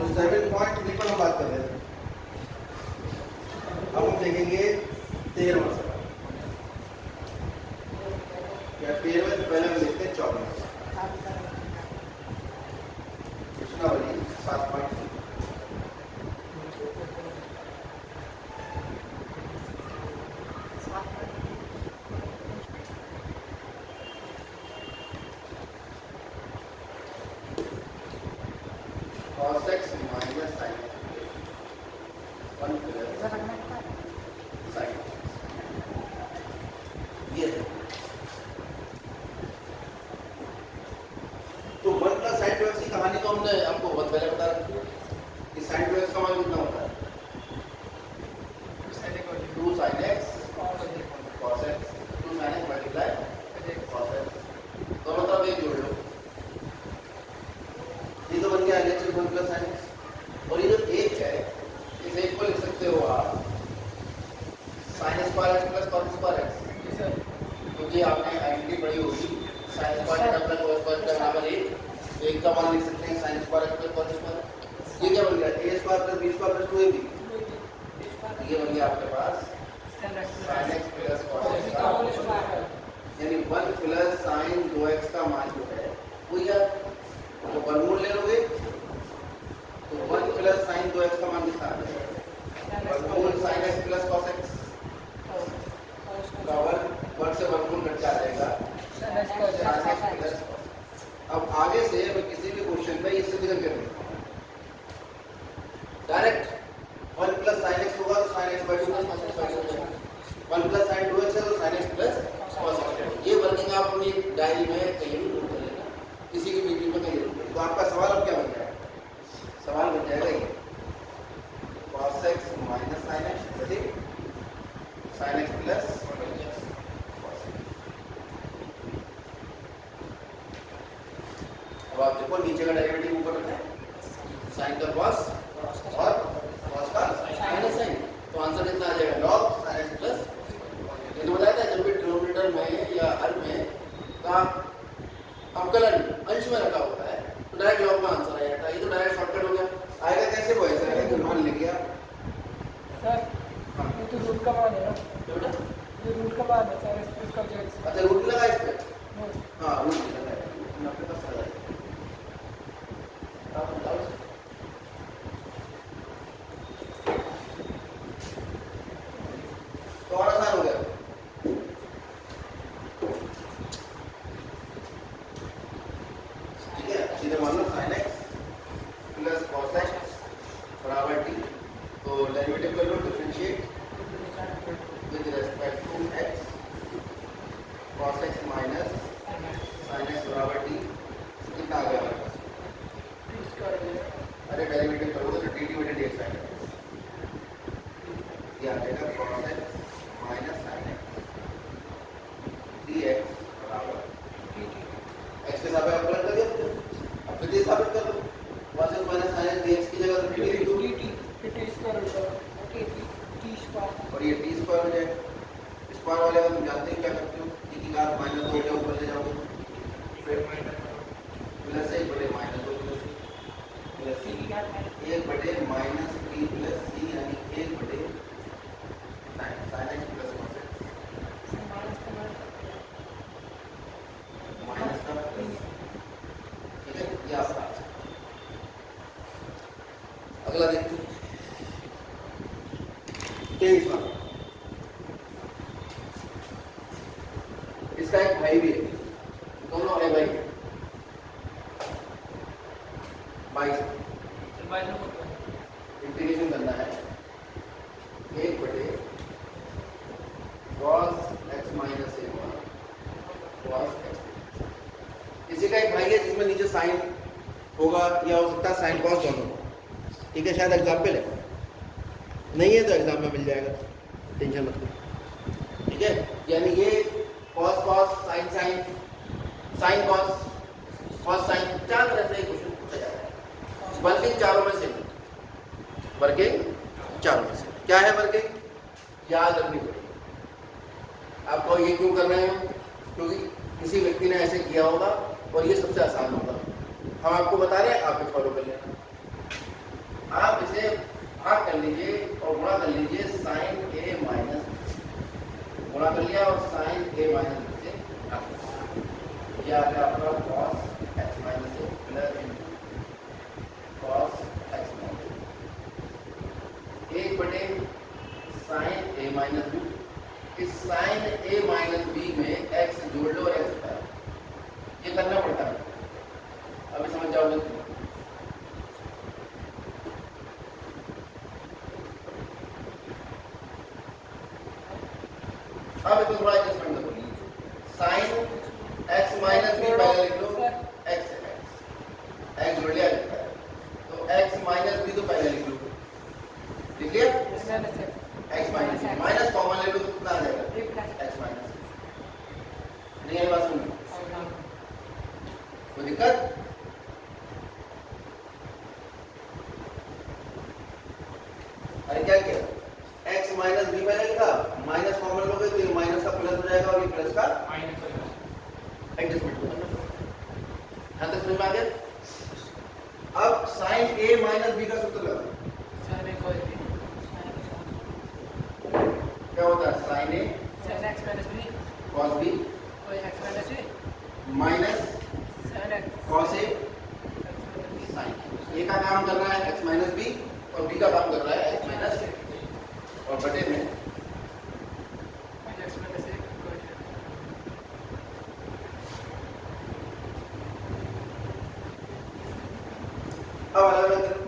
तो 7.3 पर हम बात कर रहे थे। अब हम देखेंगे 13वां सवाल। या 13वें से पहले हम देखते हैं 14वां। प्रश्नावली 7.3। cos x minus sin x 1 plus sin x। ये है तो 1 प्लस sin 2x की कहानी तो हमने आपको बहुत पहले बता रखी है कि sin 2x का मान कितना होता है 2 sin x cos x 2 sin x multiply cos x दोनों तरफ एक जोड़ लो। ये तो बन गया नेचुरल 1 प्लस sin x। और ये जो एक है इस एक को लिख सकते हो आप sin square x plus cos square x, क्योंकि आपने आइडेंटिटी पढ़ी होगी sin square theta plus cos square theta बराबर एक का मान लिख सकते हैं sin square x plus cos square. ये क्या बन गया a square plus b square plus 2ab। ये बन गया आपके पास sin x plus cos x का यानी 1 प्लस sin 2x का मान जो है वो या तो वर्गमूल ले लोगे तो 1 प्लस sin 2x का मान कितना आ जाएगा वर्गमूल sin x plus cos x का वर्ग से वर्गमूल कट के आ जाएगा sin x प्लस cos। अब आगे से मैं किसी भी क्वेश्चन में ये सिद्ध करके देखता हूं डायरेक्ट 1 प्लस sin x होगा तो sin x by 2 plus cos x by 2 हो जाएगा। 1 प्लस sin 2x है तो sin x plus cos x। ये वर्किंग आप अपनी डायरी में कहीं भी नोट कर लेना, किसी की मीटिंग में कहीं नोट। तो आपका सवाल अब क्या बन जाएगा सवाल बन जाएगा ये cos x minus sin x बटे sin x plus cos x। अब आप देखो नीचे का डेरिवेटिव ऊपर रखा है sin का cos और cos का माइनस sin, तो आंसर कितना आ जाएगा log sin x प्लस। ये तो बताया था जब भी डिनोमिनेटर में या हर में का अवकलन अंश में रखा होता है तो डायरेक्ट लॉग में आंसर आ जाता है। ये तो डायरेक्ट शॉर्टकट हो गया। आएगा कैसे वो ऐसा है कि मान लेंगे आप सर ये तो रूट का मान है ना, बेटा ये रूट का मान है सर इसका जेड। अच्छा रूट लगा इस पे हां रूट लगा है आपके पास आ जाएगा। आप बताओ तो और आसान हो गया। ठीक है सीधे मान लो sin x plus cos x बराबर t। तो डेरिवेटिव कर लो differentiate with respect to x cos x minus sin x बराबर t। कितना आ गया हमारे पास अरे डेरिवेटिव करोगे तो dt बटे dx आएगा। ये आ जाएगा cos x minus sin x dx बराबर x के साथ अवकलन कर दिया अब फिर साबित कर दो cos x minus sin x dx की जगह dt लिख दो dt स्क्वायर होगा ओके t स्क्वायर और ये t स्क्वायर हो जाएगा। स्क्वायर वाले का तुम जानते हो क्या करते हो t की घात माइनस 2 के ऊपर ले जाओगे फिर प्लस 1 बटे माइनस 2 प्लस c की घात 1 बटे माइनस t प्लस c यानी 1 बटे sin x plus cos x minus का प्लस। ठीक है ये आपका अगला देखते हैं 23वां। इसका एक भाई भी है, दोनों है भाई इंटीग्रेशन करना है 1 बटे cos x minus 1 cos x। इसी का एक भाई है जिसमें नीचे साइन होगा या हो सकता है साइन cos दोनों। ठीक है शायद एग्जाम्पल है, नहीं है तो एग्जाम में मिल जाएगा, टेंशन मत लो। ठीक है यानी ये cos cos sin sin sin cos cos sin चार तरह से क्वेश्चन पूछा जाता है। वर्किंग चारों में से क्या है वर्किंग याद रखनी पड़ेगी आपको। ये क्यों कर रहे हैं क्योंकि किसी व्यक्ति ने ऐसे किया होगा और ये सबसे आसान होगा। हम आपको बता रहे हैं, आप भी फॉलो कर लेना। आप इसे भाग कर लीजिए और गुणा कर लीजिए साइन ए माइनस, गुणा कर लिया और साइन ए माइनस बी से भाग। यह आ गया आपका cos x minus A plus cos x minus एक बटे साइन ए माइनस बी। इस साइन ए माइनस बी में एक्स जोड़ लो और एक्स हटाओ, ये करना पड़ता है। अभी समझ जाओगे। अब इसको थोड़ा एडजस्टमेंट करो। साइन एक्स माइनस बी पहले लिख लो, एक्स एक्स जोड़ लिया लिखता है, तो एक्स माइनस बी तो पहले लिख लो, लिख लिया। एक्स माइनस माइनस कॉमन ले लो तो कितना आ जाएगा एक्स माइनस। नहीं है बात सुनो, कोई दिक्कत? अरे क्या किया, एक्स माइनस बी मैंने लिखा, माइनस कॉमन लोगे तो ये माइनस का प्लस हो जाएगा और ये प्लस का माइनस हो जाएगा। एडजस्टमेंट हो जाएगा। हाँ तो समझ में आ गया। अब साइन ए माइनस बी का सूत्र लगाओ। क्या होता है sine A sin x minus b cos B cos x minus a minus sin x cos A sine. A का काम कर रहा है एक्स माइनस बी और बी का काम कर रहा है एक्स माइनस ए, और बटे में x minus a cos x। अब अलग अलग करो।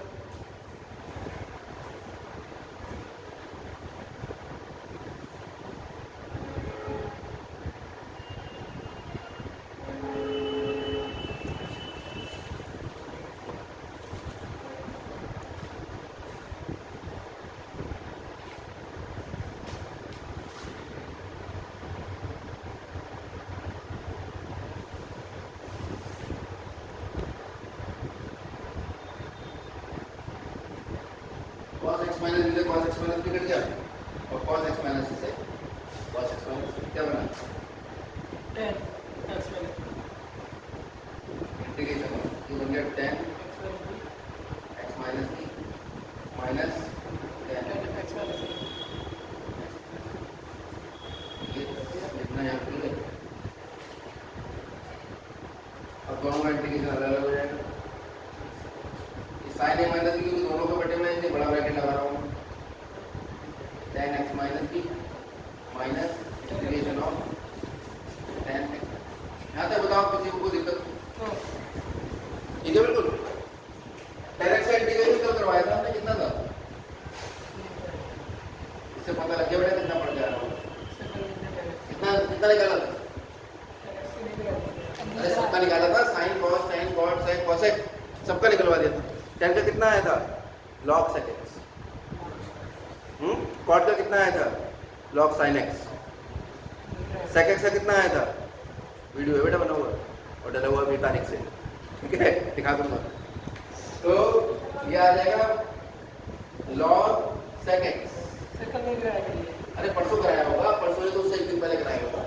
cos x माइनस बी से cos x माइनस बी कट गया और cos x माइनस से cos x माइनस क्या बना 10 x minus इंटीग्रेशन ये बन गया 10 x minus B minus 10 x minus a। ये इतना यहाँ पे है। अब दोनों का इंटीग्रेशन अलग अलग हो जाएगा। साइन ए माइनस बी दोनों के बटे में इसे बड़ा ब्रैकेट लगा रहा हूँ, 10x minus B minus integration of 10x। यहाँ तक बताओ किसी को कोई दिक्कत? ठीक है बिल्कुल। 10x का इंटीग्रेशन कल करवाया था हमने, कितना था? इससे पता लग गया बेटा कितना पड़ जा रहा होगा। कितना कितना निकाला था? अरे सबका निकाला था, sine cos sine cot sine cosec सबका निकलवा दिया था। 10 का कितना आया था? Log sec x. कॉट का कितना आया था? Log sine x. Sec x का कितना आया था? वीडियो है बेटा बना हुआ और डला हुआ मेरी तारीख से, ठीक है दिखा दूंगा। तो ये आ जाएगा लॉग सेक एक्स। अरे परसों कराया होगा, परसों ने तो उससे एक दिन पहले कराया होगा।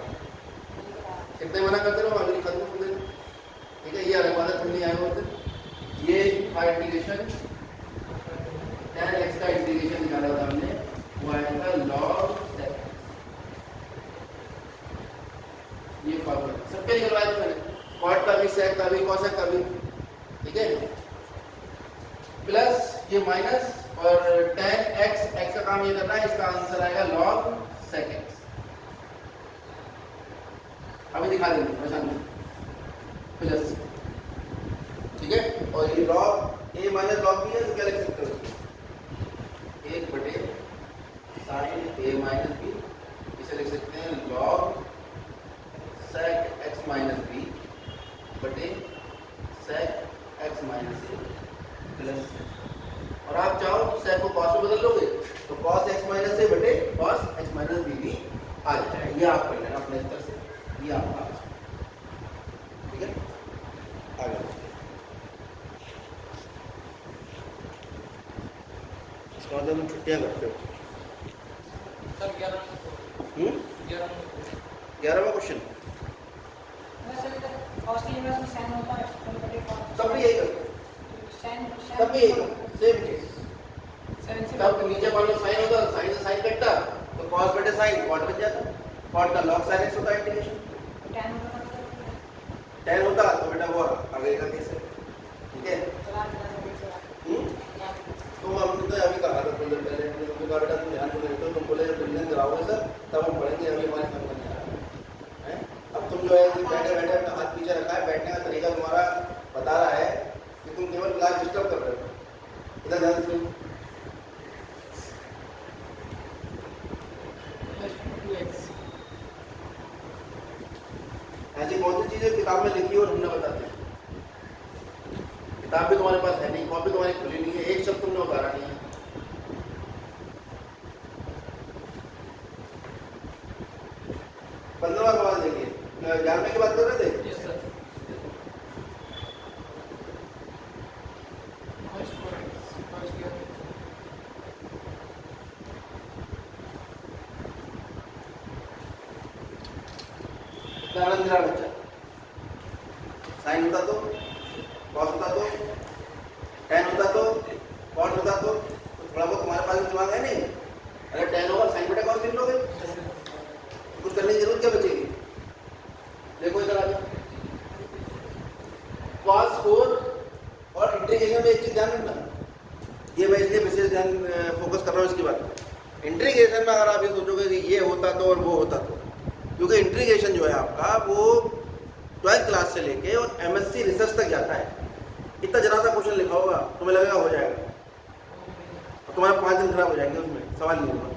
कितने मना करते रहो अगली खत्म कर देना, ठीक है। ये अलग बात है, तुम नहीं आए होते। ये था इंटीग्रेशन 10x का इंटीग्रेशन निकाला था हमने, वो आया था log सेक। ये फॉर्मूला सबके निकलवाए थे मैंने, कॉट का भी सेक का भी कॉसेक का भी, ठीक है। प्लस ये माइनस और 10x x का काम ये करना है, इसका आंसर आएगा log सेक x। अभी दिखा देंगे परेशान प्लस, ठीक है। और ये लॉग ए माइनस लॉग बी है तो क्या लिख सकते हो? 1 बटे साइन ए माइनस बी, इसे लिख सकते हैं log sec x minus B बटे sec x minus A plus. और आप चाहो तो सेक को कॉस में बदल लोगे तो कॉस एक्स माइनस ए बटे कॉस एक्स माइनस बी भी आ जाएगा। ये आप कर लेना अपने स्तर से, ये आपका, ठीक है। आगे तुम छुट्टियां करते हो। 11वां क्वेश्चन सब भी यही करते, सब भी यही सेम केस। साइन कॉट बन जाता, कॉट का लॉग साइन एक्स होता है इंटीग्रेशन। 10 होता तो बेटा वो आगे का केस है, ठीक है। तो हमने तो अभी कहा था थोड़ी देर पहले, तुमने कहा बेटा तुम ध्यान तो देते हो, तुम बोले जब रिवीजन कराओगे सर तब हम पढ़ेंगे, अभी हमारे समझ नहीं आ रहा है। अब तुम जो है बैठे बैठे अपना हाथ पीछे रखा है, बैठने का तरीका तुम्हारा बता रहा है कि तुम केवल क्लास डिस्टर्ब कर रहे हो। इधर ध्यान सुनो, ऐसी कौन सी चीजें किताब में लिखी और हमने बताते हैं। किताब भी तुम्हारे पास है नहीं, कॉपी तुम्हारी खुली नहीं है, एक शब्द तुमने उतारा नहीं है। पंद्रहवां सवाल देखिए, जानने की बात कर रहे थे। ध्यान दिला बच्चा, साइन होता तो, कॉस होता तो, टेन होता तो, कॉट होता तो थोड़ा बहुत तुम्हारे पास दिमाग है नहीं। अरे टेन होगा साइन बेटा कॉस लिख लोगे, कुछ करने की जरूरत क्या बचेगी। देखो इधर आ जाओ, cos 4 और इंटीग्रेशन में एक चीज ध्यान रखना, ये मैं इसलिए विशेष ध्यान फोकस कर रहा हूँ इसकी बात। इंटीग्रेशन में अगर आप ये सोचोगे कि ये होता तो और वो होता तो, क्योंकि इंटीग्रेशन जो है आपका वो 12th क्लास से लेके और MSc रिसर्च तक जाता है। इतना जरा सा क्वेश्चन लिखा होगा तुम्हें लगेगा हो जाएगा, और तुम्हारे 5 दिन खराब हो जाएंगे, उसमें सवाल नहीं होगा।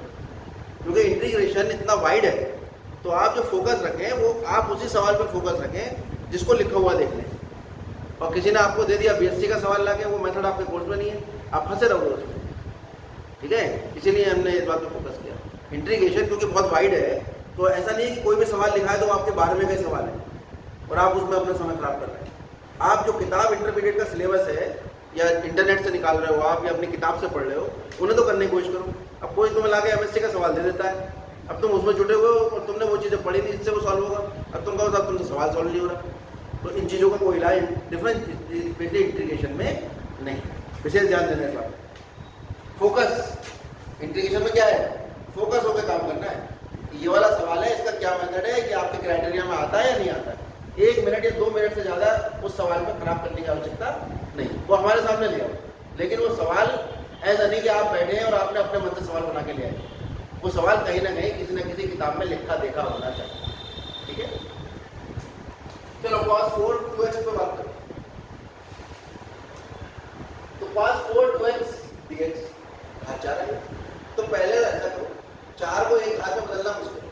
क्योंकि इंटीग्रेशन इतना वाइड है, तो आप जो फोकस रखें वो आप उसी सवाल पर फोकस रखें जिसको लिखा हुआ देख लें। और किसी ने आपको दे दिया BSc का सवाल लाके, वो मेथड आपके कोर्स में नहीं है, आप फंसे रहोगे उसमें, ठीक है। इसीलिए हमने इस बात पर फोकस किया। इंटीग्रेशन क्योंकि बहुत वाइड है, तो ऐसा नहीं है कि कोई भी सवाल लिखा है तो आपके 12वें का सवाल है और आप उसमें अपना समय खराब कर रहे हैं। आप जो किताब इंटरमीडिएट का सिलेबस है या इंटरनेट से निकाल रहे हो आप या अपनी किताब से पढ़ रहे हो, उन्हें तो करने की कोशिश करो। अब कोई तुम्हें लाके MSc का सवाल दे देता है, अब तुम उसमें जुटे हुए हो और तुमने वो चीज़ें पढ़ी नहीं जिससे वो सॉल्व होगा, अब तुम कहो साहब तुमसे सवाल सॉल्व नहीं हो रहा। तो इन चीज़ों का कोई इलाज डिफरेंस इंटीग्रेशन में नहीं, विशेष ध्यान देना है। फोकस इंटीग्रेशन में क्या है, फोकस होकर काम करना है। ये वाला सवाल है, इसका क्या मेथड है कि आपके क्राइटेरिया में आता है या नहीं आता है। 1 मिनट या 2 मिनट से ज़्यादा उस सवाल पर खराब करने की आवश्यकता नहीं, वो हमारे सामने ले आओ। लेकिन वो सवाल ऐसा नहीं कि आप बैठे हैं और आपने अपने मन से सवाल बना के ले आए, वो सवाल कहीं ना कहीं किसी न किसी किताब में लिखा देखा होना चाहिए, ठीक है। चलो cos 4 2x पे बात करो। तो cos 4 2x dx घात 4 है, तो पहले ऐसा करो, 4 को एक घात में बदलना मुश्किल,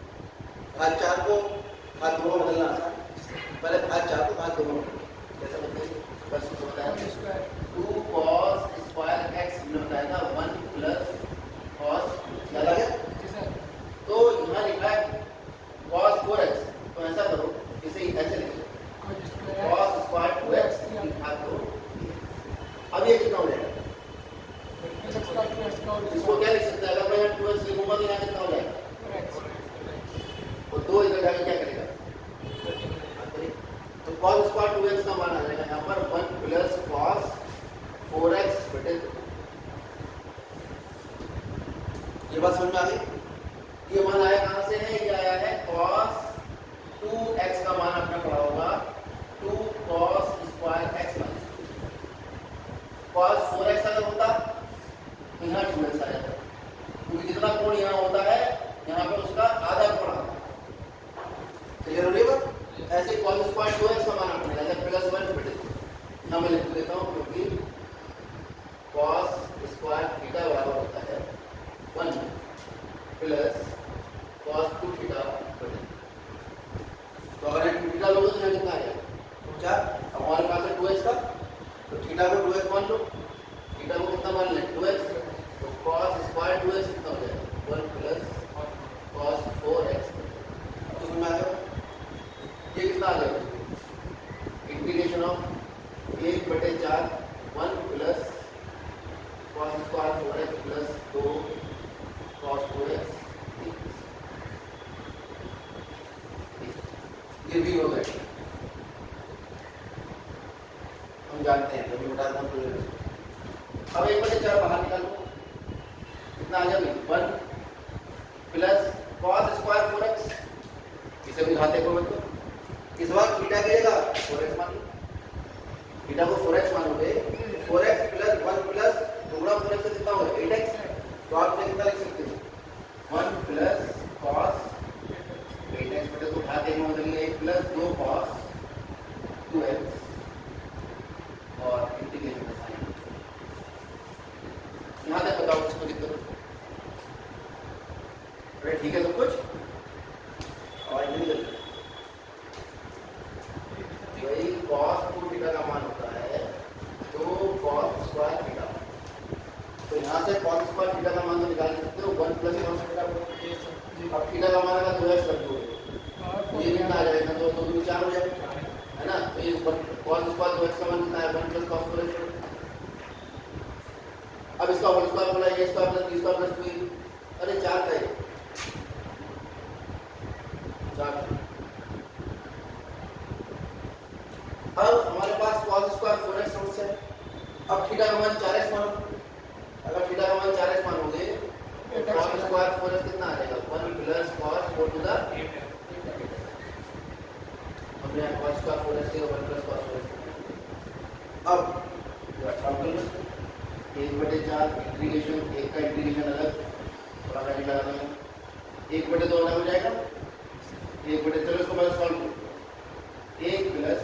घात 4 को घात 2 में बदलना आसान। पहले घात 4 को घात 2 में बदलो, कैसे बताइए, बस बताया 2 cos स्क्वायर x हमने बताया था 1 प्लस cos, याद आ गया। तो यहाँ लिखा है cos 4x, तो ऐसा करो, इसे ऐसे लिखो cos स्क्वायर 2x घात 2। अब ये कितना हो जाएगा, इसको क्या लिख सकते हैं, अगर मैं यहाँ 2x लिखूंगा तो यहाँ कितना हो जाएगा, और 2 इधर जाके क्या करेगा, तो cos स्क्वायर 2x का मान आ जाएगा यहाँ पर 1 प्लस cos 4x बटे 2। ये बात समझ में आ गई। ये मान आया कहाँ से है, ये आया है cos 2x का मान अपना पड़ा होगा 2 cos square x minus cos 4x अगर होता तो यहाँ 2x आ जाता, क्योंकि जितना कोण यहाँ होता है यहाँ पे उसका आधा कोण आता है। क्लियर हो रही बात। ऐसे cos स्क्वायर 2x का मान अपने जाएगा प्लस 1 बटे 2। यहाँ मैं लिख देता हूँ, क्योंकि cos स्क्वायर थीटा बराबर होता है 1 प्लस cos 2 थीटा बटे। तो अगर हम थीटा लोगे तो यहाँ कितना आएगा, तो 4। अब हमारे पास है 2x का, तो थीटा को 2x मान लो, थीटा को कितना मान लें 2x, तो cos स्क्वायर 2x कितना हो जाएगा 1 प्लस cos 4x। तो समझ में आ गया, ये कितना आ जाएगा, integration of 1/4 1 plus cos square 4x plus 2 cos 4x। ये भी हो गया, हम जानते हैं जब बता दूं तो। अब 1/4 बाहर निकालो, कितना आ जाएगा 1 प्लस cos स्क्वायर 4x, इसे भी घाते को मतलब इस बार थीटा की जगह 4x मान लो, थीटा को 4x मानोगे, 4x प्लस 1 प्लस दुगुना 4x से कितना होगा 8x, तो आप कितना लिख सकते हो 1 प्लस cos 8x बटे तो घाते में बदलेंगे 1 प्लस 2 cos 2x और इंटीग्रेशन का साइन। यहाँ तक बताओ किसको दिक्कत है? ठीक है सब कुछ और वही cos 2 थीटा का मान होता है तो cos स्क्वायर थीटा, तो यहाँ से cos स्क्वायर थीटा का मान तो निकाल सकते हो 1 प्लस cos थीटा, अब थीटा का मान आएगा 2x कर दो, ये कितना आ जाएगा तो 2 दूनी 4 हो जाएगा है ना, तो ये cos स्क्वायर 2x का मान कितना है 1 प्लस cos 4x। अब इसका होल स्क्वायर बोला ये square plus B square plus 2, अरे 4 का है 4। अब हमारे पास cos स्क्वायर 4x सोर्स है, अब थीटा का मान 4x मानो, अगर थीटा का मान 4x मानोगे तो cos स्क्वायर 4x कितना आ जाएगा 1 प्लस cos 4 टू द 8। हमने cos स्क्वायर 4x से 1 प्लस cos 4x। अब एक बटे 4 इंटीग्रेशन, एक का इंटीग्रेशन अलग थोड़ा सा लगा रहे हैं, 1 बटे 2 अलग हो जाएगा, 1 बटे चलो इसको मैं सॉल्व करूँ 1 प्लस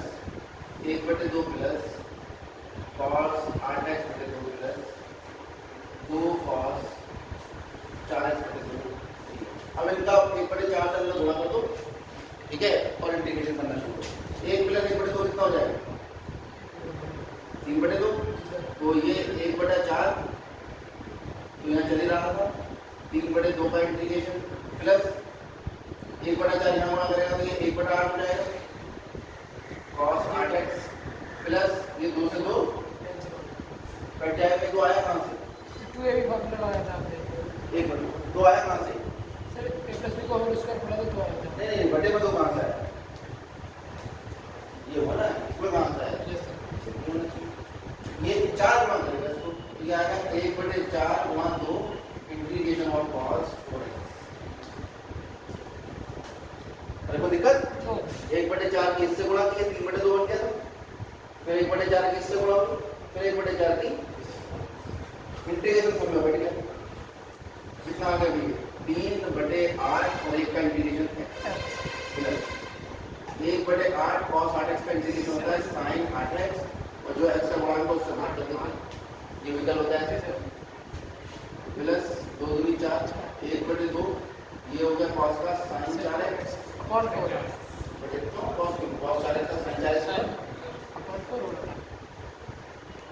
1 बटे 2 प्लस cos 8x बटे 2 प्लस 2 cos 4x बटे 2। अब इनका 1 बटे 4 से अंदर गुणा कर दो, ठीक है, और इंटीग्रेशन करना शुरू करो। 1 प्लस 1 बटे 2 कितना हो जाएगा 3 बटे 2, तो ये 1 बटा 4 तो यहाँ चल ही रहा था 3 बटे 2 का इंटीग्रेशन प्लस 1 बटा 4 यहाँ गुणा करेगा तो ये 1 बटा 8 हो जाएगा cos 8x प्लस ये 2 से 2 कट जाएगा, 2 आया कहाँ से 2 भी फॉर्मूला लगाया था आपने 1 बटे 2 आया कहाँ से सर, a प्लस b को होल स्क्वायर पढ़ा तो 2 आया था। नहीं बटे में 2 कहाँ से आया, ये हुआ ना इसमें कहाँ से आया, ये 4 गुणा करेगा तो ये आएगा 1 बटे 4 गुणा 2 इंटीग्रेशन ऑफ cos 4x। अरे कोई दिक्कत 1 बटे 4 की इससे गुणा किया 3 बटे 2 बन गया था, फिर 1 बटे 4 की इससे गुणा फिर 1 बटे 4 की इंटीग्रेशन सब में बैठ गया, कितना आ गया 3 बटे 8 और 1 का इंटीग्रेशन प्लस 1 बटे 8 cos 8x का इंटीग्रेशन होता है sin 8x और जो x का गुणांक है उससे भाग कर देते हैं, ये विकल्प होता है प्लस 2 दूनी 4 1 बटे 2 ये हो गया cos का sin 4x कौन को बटे cos 4x का sin 4x है,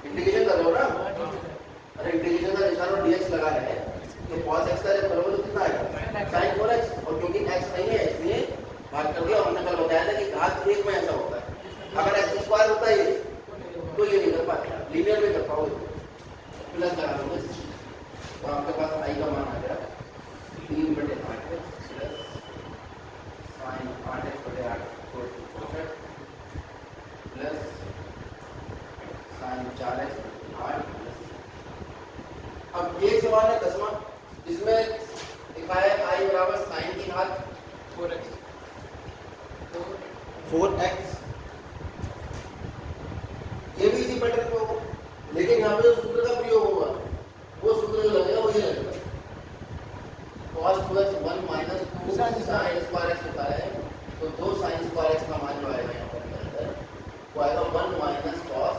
इंटीग्रेशन कर रहे हो ना, अरे इंटीग्रेशन का निशान और dx लगा है तो cos x का जब करोगे तो कितना आएगा sin 4x, और क्योंकि x नहीं है इसलिए भाग कर दिया। हमने कल बताया था कि घात 1 में ऐसा होता है, अगर x स्क्वायर होता है तो ये नहीं कर पाते, लीनियर में कर पाओगे प्लस लगा दोगे तो आपके पास i का मान आ गया 3 बटे 8 प्लस sin 8x बटे 8 प्लस sin 4x 8 प्लस। अब एक सवाल है 10वां जिसमें दिखाया है i बराबर sin की घात 4x, ये भी इसी पैटर्न पे होगा, लेकिन यहाँ पे जो सूत्र का प्रयोग होगा वो सूत्र जो लगेगा वो ये लगेगा cos 2x 1 minus 2 sin square x होता है, तो 2 sin स्क्वायर x का मान जो आएगा यहाँ पर वो आएगा 1 माइनस cos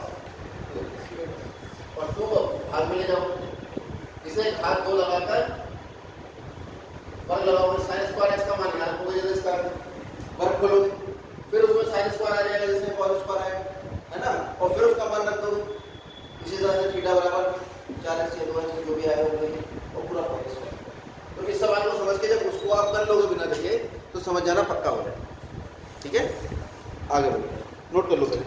2 और 2 को भाग में ले जाओ, इसे घात 2 लगाकर वर्ग लगाओ, sin स्क्वायर x का मान यहाँ रखोगे, जैसे इसका वर्ग खोलोगे फिर उसमें sin स्क्वायर आ जाएगा जिसमें cos स्क्वायर आएगा है ना, और फिर उसका मान रख दोगे, इसी तरह से थीटा बराबर 4x या 2x जो भी आएगा वो लेंगे और पूरा cos स्क्वायर। तो इस सवाल को समझ के जब उसको आप कर लोगे बिना देखे तो समझ जाना पक्का हो जाएगा, ठीक है, आगे बढ़ो, नोट कर लो पहले।